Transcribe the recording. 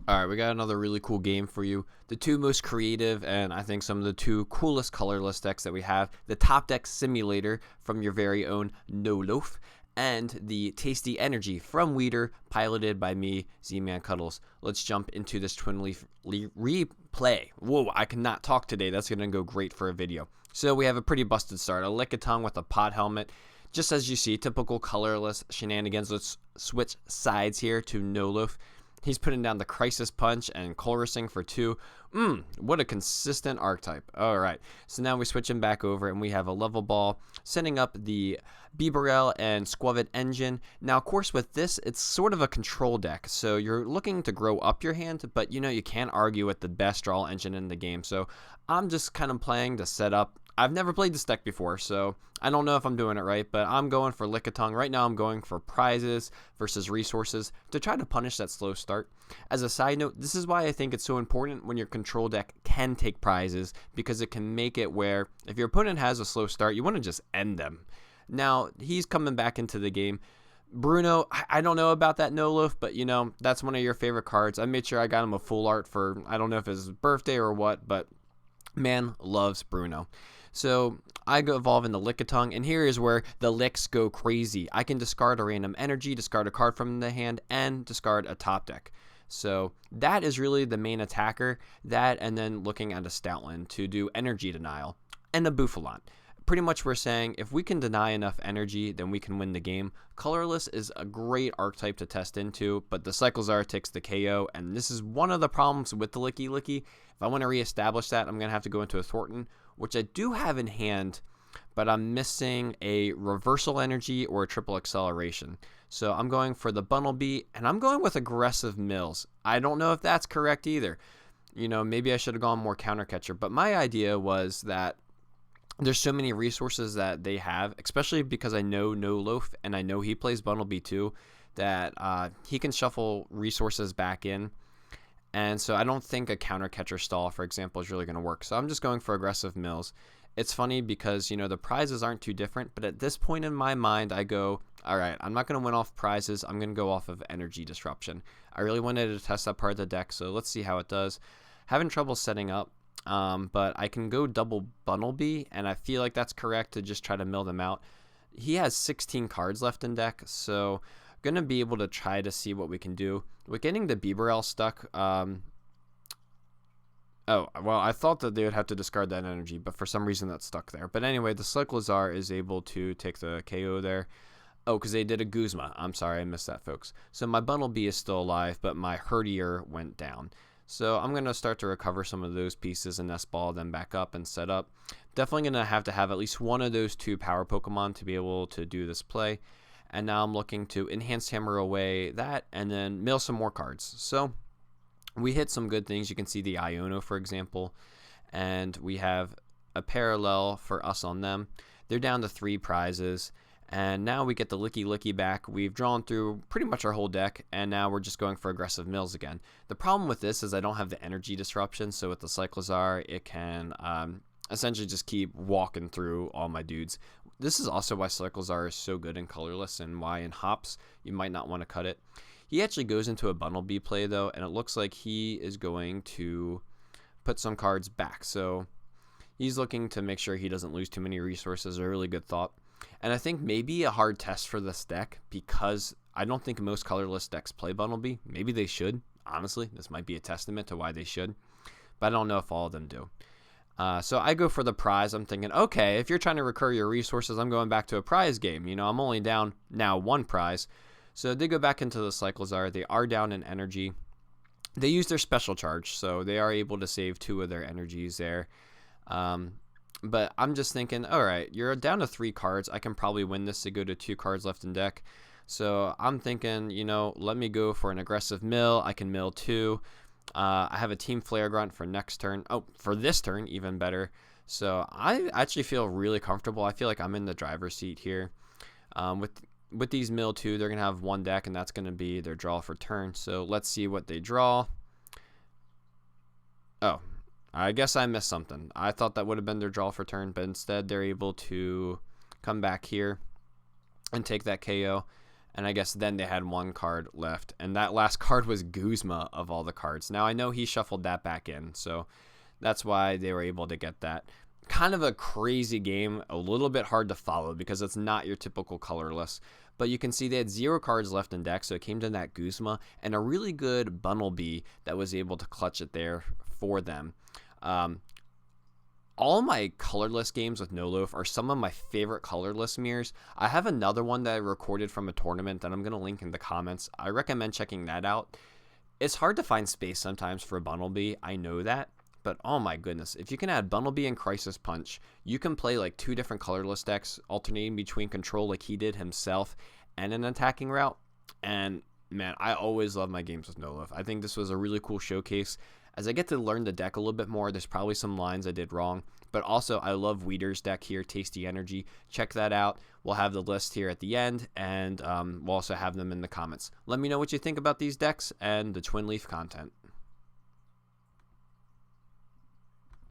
All right, we got another really cool game for you. The two most creative and I think some of the two coolest colorless decks that we have, the Top Deck Simulator from your very own No Loaf, and the Tasty Energy from Weeder, piloted by me, Z-Man Cuddles. Let's jump into this Twinleaf replay. Whoa, I cannot talk today. That's going to go great for a video. So we have a pretty busted start. A Lickitung with a pot helmet. Just as you see, typical colorless shenanigans. Let's switch sides here to No Loaf. He's putting down the Crisis Punch and Chorusing for 2. What a consistent archetype. All right, so now we switch him back over, and we have a Level Ball, setting up the Bibarel and Squavit Engine. Now, of course, with this, it's sort of a control deck, so you're looking to grow up your hand, but, you can't argue with the best draw engine in the game, so I'm just kind of playing to set up. I've never played this deck before, so I don't know if I'm doing it right, but I'm going for Lickitung. Right now I'm going for prizes versus resources to try to punish that slow start. As a side note, this is why I think it's so important when your control deck can take prizes, because it can make it where if your opponent has a slow start, you want to just end them. Now, he's coming back into the game. Bruno, I don't know about that No Loaf, but that's one of your favorite cards. I made sure I got him a full art for, I don't know if it's his birthday or what, but man loves Bruno. So I go evolve into Lickitung, and here is where the licks go crazy. I can discard a random energy, discard a card from the hand, and discard a top deck. So that is really the main attacker. That, and then looking at a Stoutland to do energy denial, and a Bouffalant. Pretty much we're saying if we can deny enough energy, then we can win the game. Colorless is a great archetype to test into, but the Cyclozar takes the KO, and this is one of the problems with the Licky Licky. If I want to reestablish that, I'm going to have to go into a Thornton, which I do have in hand, but I'm missing a reversal energy or a triple acceleration. So I'm going for the Bunnelby, and I'm going with aggressive Mills. I don't know if that's correct either. Maybe I should have gone more counter catcher, but my idea was that there's so many resources that they have, especially because I know No Loaf and I know he plays Bunnelby too, that he can shuffle resources back in. And so I don't think a counter catcher stall, for example, is really going to work. So I'm just going for aggressive Mills. It's funny because, the prizes aren't too different, but at this point in my mind, I go, all right, I'm not going to win off prizes. I'm going to go off of energy disruption. I really wanted to test that part of the deck, so let's see how it does. Having trouble setting up. But I can go double Bunnelby, and I feel like that's correct to just try to mill them out. He has 16 cards left in deck, so I'm going to be able to try to see what we can do. With getting the Bibarel stuck, oh, well, I thought that they would have to discard that energy, but for some reason that's stuck there. But anyway, the Cyclozar is able to take the KO there. Oh, because they did a Guzma. I'm sorry, I missed that, folks. So my Bunnelby is still alive, but my Herdier went down. So I'm going to start to recover some of those pieces and nest ball them back up and set up. Definitely going to have at least one of those two power Pokemon to be able to do this play. And now I'm looking to Enhanced Hammer away that and then mill some more cards. So we hit some good things. You can see the Iono, for example. And we have a parallel for us on them. They're down to 3 prizes. And now we get the Licky Licky back. We've drawn through pretty much our whole deck, and now we're just going for aggressive Mills again. The problem with this is I don't have the energy disruption, so with the Cyclozar, it can essentially just keep walking through all my dudes. This is also why Cyclozar is so good in colorless and why in hops you might not want to cut it. He actually goes into a Bunnelby play, though, and it looks like he is going to put some cards back. So he's looking to make sure he doesn't lose too many resources. A really good thought. And I think maybe a hard test for this deck, because I don't think most colorless decks play Bunnelby. Maybe they should. Honestly, this might be a testament to why they should. But I don't know if all of them do. So I go for the prize. I'm thinking, okay, if you're trying to recur your resources, I'm going back to a prize game. I'm only down now 1 prize. So they go back into the Cyclozar. They are down in energy. They use their special charge, so they are able to save 2 of their energies there. But I'm just thinking, all right, you're down to 3 cards. I can probably win this to go to 2 cards left in deck. So I'm thinking, let me go for an aggressive mill. I can mill 2. I have a Team Flare Grunt for next turn. Oh, for this turn, even better. So I actually feel really comfortable. I feel like I'm in the driver's seat here. With these mill 2, they're going to have 1 deck, and that's going to be their draw for turn. So let's see what they draw. Oh. I guess I missed something. I thought that would have been their draw for turn, but instead they're able to come back here and take that KO. And I guess then they had one card left, and that last card was Guzma of all the cards. Now I know he shuffled that back in, so that's why they were able to get that. Kind of a crazy game, a little bit hard to follow because it's not your typical colorless. But you can see they had 0 cards left in deck, so it came to that Guzma and a really good Bunnelby that was able to clutch it there for them. All my colorless games with No Loaf are some of my favorite colorless mirrors. I have another one that I recorded from a tournament that I'm going to link in the comments. I recommend checking that out. It's hard to find space sometimes for Bunnelby, I know that. But oh my goodness, if you can add Bunnelby and Crisis Punch, you can play like 2 different colorless decks, alternating between control like he did himself and an attacking route. And man, I always love my games with No Loaf. I think this was a really cool showcase. As I get to learn the deck a little bit more, there's probably some lines I did wrong. But also, I love Weeder's deck here, Tasty Energy. Check that out. We'll have the list here at the end, and we'll also have them in the comments. Let me know what you think about these decks and the Twinleaf content.